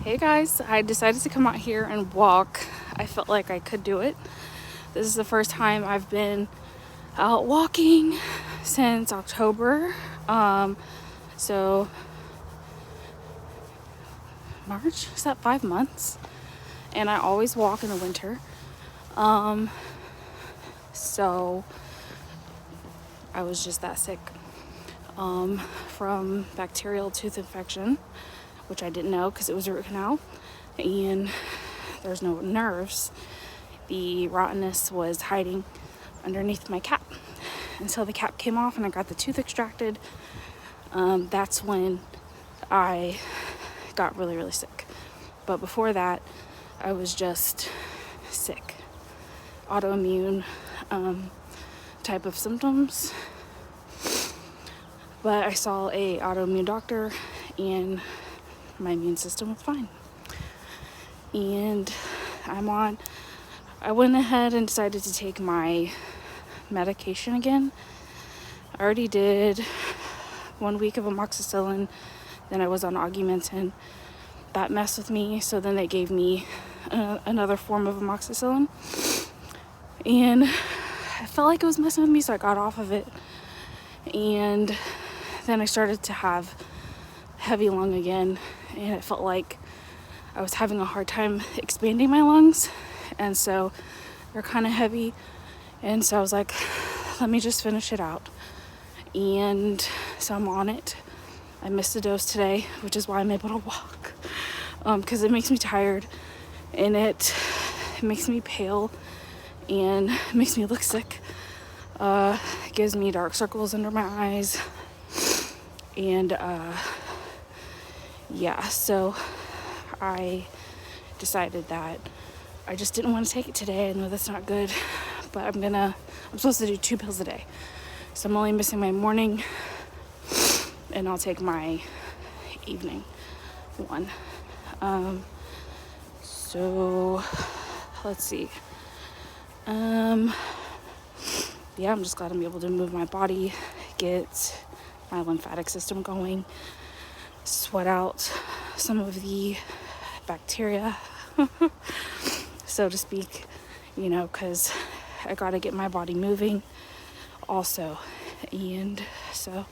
Hey guys, I decided to come out here and walk. I felt like I could do it. This is the first time I've been out walking since October. So March, is that 5 months? And I always walk in the winter. So I was just that sick from bacterial tooth infection, which I didn't know because it was a root canal and there's no nerves. The rottenness was hiding underneath my cap. Until the cap came off and I got the tooth extracted, that's when I got really, really sick. But before that, I was just sick. Autoimmune type of symptoms. But I saw a autoimmune doctor and my immune system was fine. And I went ahead and decided to take my medication again. I already did 1 week of amoxicillin, then I was on augmentin. That messed with me, so then they gave me another form of amoxicillin. And I felt like it was messing with me, so I got off of it. And then I started to have heavy lung again, and it felt like I was having a hard time expanding my lungs, and so they're kind of heavy. And so I was like, let me just finish it out. And so I'm on it. I missed a dose today, which is why I'm able to walk, because it makes me tired and it makes me pale and makes me look sick. It gives me dark circles under my eyes. And yeah, so I decided that I just didn't want to take it today. I know that's not good, but I'm supposed to do 2 pills a day. So I'm only missing my morning, and I'll take my evening one. So let's see. Yeah, I'm just glad I'm able to move my body, get my lymphatic system going, sweat out some of the bacteria, so to speak, because I gotta get my body moving also. And so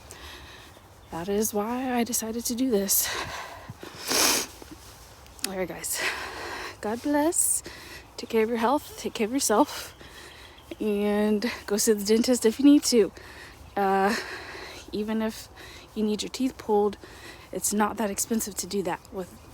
that is why I decided to do this. Alright guys, God bless. Take care of your health, take care of yourself, and go see the dentist if you need to. Even if you need your teeth pulled, it's not that expensive to do that with